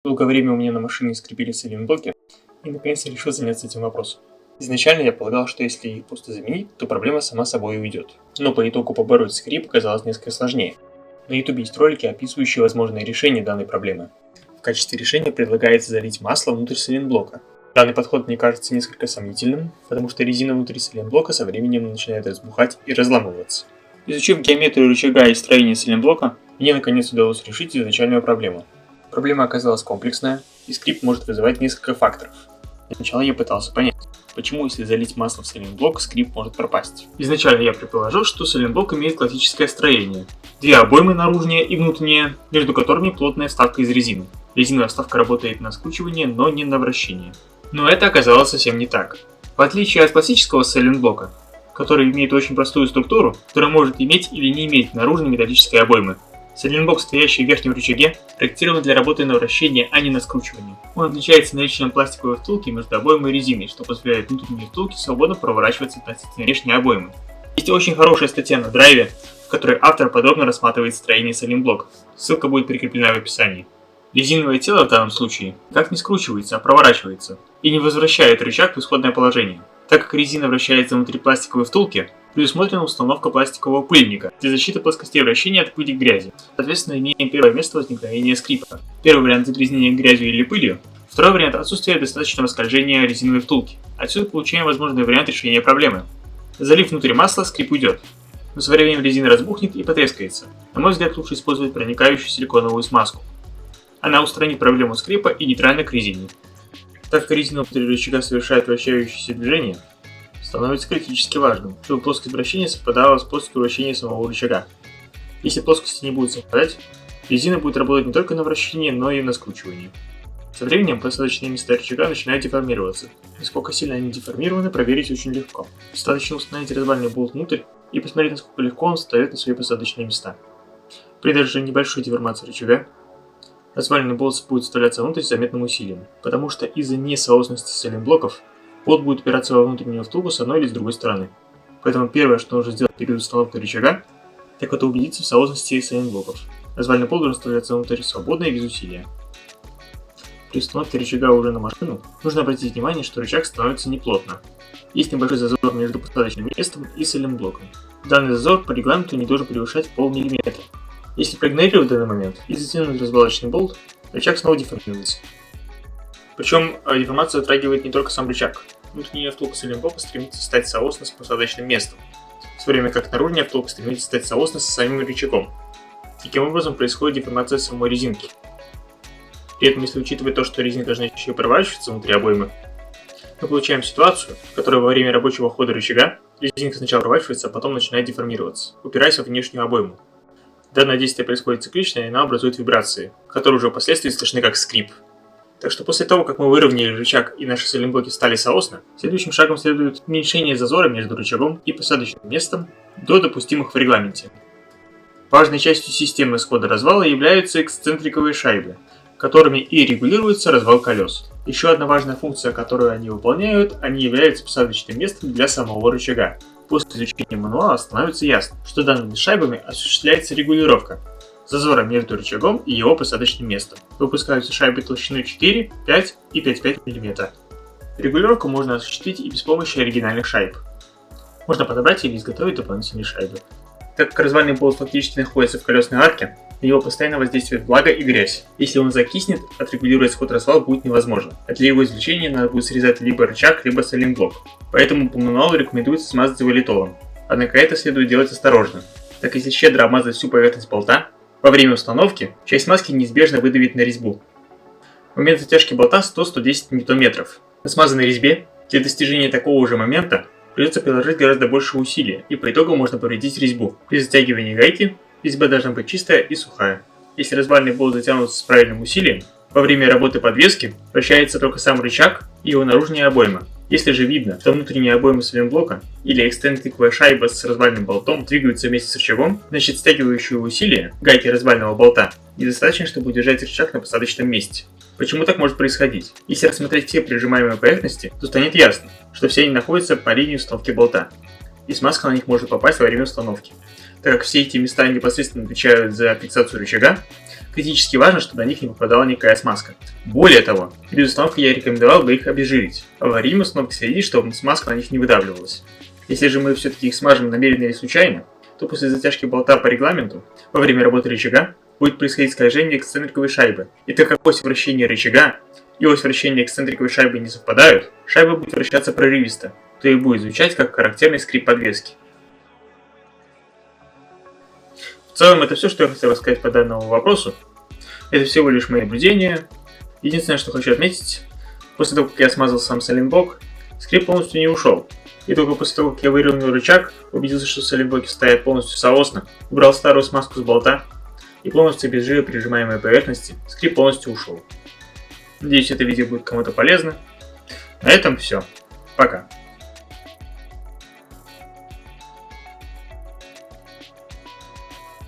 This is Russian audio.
Долгое время у меня на машине скрепили сайлентблоки, и наконец я решил заняться этим вопросом. Изначально я полагал, что если их просто заменить, то проблема сама собой уйдет. Но по итогу побороть скрип оказалось несколько сложнее. На YouTube есть ролики, описывающие возможные решения данной проблемы. В качестве решения предлагается залить масло внутрь сайлентблока. Данный подход мне кажется несколько сомнительным, потому что резина внутри сайлентблока со временем начинает разбухать и разламываться. Изучив геометрию рычага и строение сайлентблока, мне наконец удалось решить изначальную проблему. Проблема оказалась комплексная, и скрип может вызывать несколько факторов. Сначала я пытался понять, почему, если залить масло в сайлентблок, скрип может пропасть. Изначально я предположил, что сайлентблок имеет классическое строение. Две обоймы, наружная и внутренняя, между которыми плотная вставка из резины. Резиновая вставка работает на скручивание, но не на вращение. Но это оказалось совсем не так. В отличие от классического сайлентблока, который имеет очень простую структуру, которая может иметь или не иметь наружной металлической обоймы, сайлентблок, стоящий в верхнем рычаге, проектирован для работы на вращение, а не на скручивание. Он отличается наличием пластиковой втулки между обоймой и резиной, что позволяет внутренней втулке свободно проворачиваться относительно внешней обоймы. Есть очень хорошая статья на Драйве, в которой автор подробно рассматривает строение сайлентблока. Ссылка будет прикреплена в описании. Резиновое тело в данном случае никак не скручивается, а проворачивается и не возвращает рычаг в исходное положение. Так как резина вращается внутри пластиковой втулки, предусмотрена установка пластикового пыльника для защиты плоскостей вращения от пыли и грязи. Соответственно, имеем первое место возникновения скрипа. Первый вариант загрязнения грязью или пылью, второй вариант отсутствия достаточного скольжения резиновой втулки. Отсюда получаем возможный вариант решения проблемы. Залив внутрь масла, скрип уйдет, но со временем резина разбухнет и потрескается. На мой взгляд, лучше использовать проникающую силиконовую смазку. Она устранит проблему скрипа и нейтральна к резине. Так как резина внутри рычага совершает вращающееся движение, становится критически важным, чтобы плоскость вращения совпадала с плоскостью вращения самого рычага. Если плоскости не будут совпадать, резина будет работать не только на вращении, но и на скручивании. Со временем посадочные места рычага начинают деформироваться. Насколько сильно они деформированы, проверить очень легко. Достаточно установить развальный болт внутрь и посмотреть, насколько легко он встает на свои посадочные места. При даже небольшой деформации рычага, развальный болт будет вставляться внутрь с заметным усилием, потому что из-за несоосности сайлентблоков болт будет упираться во внутреннюю втулку с одной или с другой стороны. Поэтому первое, что нужно сделать перед установкой рычага, так это убедиться в соосности сайлентблоков. Развальный болт должен вставляться внутрь свободно и без усилия. При установке рычага уже на машину нужно обратить внимание, что рычаг становится неплотно. Есть небольшой зазор между посадочным местом и сайлентблоком. Данный зазор по регламенту не должен превышать полмиллиметра. Если проигнорировать данный момент и затянуть развалочный болт, рычаг снова деформируется. Причем деформация затрагивает не только сам рычаг. Внутренняя втулка сайлентблока стремится стать соосна с посадочным местом, в то время как наружная втулка стремится стать соосна со самим рычагом. Таким образом происходит деформация самой резинки. При этом, если учитывать то, что резинка должна еще и проворачиваться внутри обоймы, мы получаем ситуацию, в которой во время рабочего хода рычага резинка сначала проворачивается, а потом начинает деформироваться, упираясь во внешнюю обойму. Данное действие происходит циклично, и она образует вибрации, которые уже впоследствии слышны как скрип. Так что после того, как мы выровняли рычаг и наши сайлентблоки стали соосно, следующим шагом следует уменьшение зазора между рычагом и посадочным местом до допустимых в регламенте. Важной частью системы схода развала являются эксцентриковые шайбы, которыми и регулируется развал колес. Еще одна важная функция, которую они выполняют, они являются посадочным местом для самого рычага. После изучения мануала становится ясно, что данными шайбами осуществляется регулировка зазора между рычагом и его посадочным местом. Выпускаются шайбы толщиной 4, 5 и 5,5 мм. Регулировку можно осуществить и без помощи оригинальных шайб. Можно подобрать или изготовить дополнительные шайбы. Так как развальный болт фактически находится в колесной арке, на него постоянно воздействует влага и грязь. Если он закиснет, отрегулировать ход развала будет невозможно. А для его извлечения надо будет срезать либо рычаг, либо сайлентблок. Поэтому по мануалу рекомендуется смазать его литолом. Однако это следует делать осторожно, так как если щедро обмазать всю поверхность болта, во время установки часть смазки неизбежно выдавит на резьбу. Момент затяжки болта 100-110 Нм. На смазанной резьбе для достижения такого же момента придется приложить гораздо больше усилия, и по итогу можно повредить резьбу. При затягивании гайки резьба должна быть чистая и сухая. Если развальный болт затянут с правильным усилием, во время работы подвески вращается только сам рычаг и его наружная обойма. Если же видно, что внутренняя обойма сайлентблока или эксцентриковая шайба с развальным болтом двигаются вместе с рычагом, значит стягивающие усилия гайки развального болта недостаточно, чтобы удержать рычаг на посадочном месте. Почему так может происходить? Если рассмотреть все прижимаемые поверхности, то станет ясно, что все они находятся по линии установки болта, и смазка на них может попасть во время установки. Так как все эти места непосредственно отвечают за фиксацию рычага, Критически важно, чтобы на них не попадала никакая смазка. Более того, перед установкой я рекомендовал бы их обезжирить, а во время установки следить, чтобы смазка на них не выдавливалась. Если же мы все-таки их смажем намеренно или случайно, то после затяжки болта по регламенту, во время работы рычага, будет происходить скольжение эксцентриковой шайбы. И так как ось вращения рычага и ось вращения эксцентриковой шайбы не совпадают, шайба будет вращаться прерывисто, то и будет звучать как характерный скрип подвески. В целом это все, что я хотел рассказать по данному вопросу. Это всего лишь мои наблюдения. Единственное, что хочу отметить, после того, как я смазал сам сайлентблок, скрип полностью не ушел. И только после того, как я выровнял рычаг, убедился, что сайлентблоки стоят полностью соосно, убрал старую смазку с болта и полностью обезжирил прижимаемые поверхности, скрип полностью ушел. Надеюсь, это видео будет кому-то полезно. На этом все. Пока.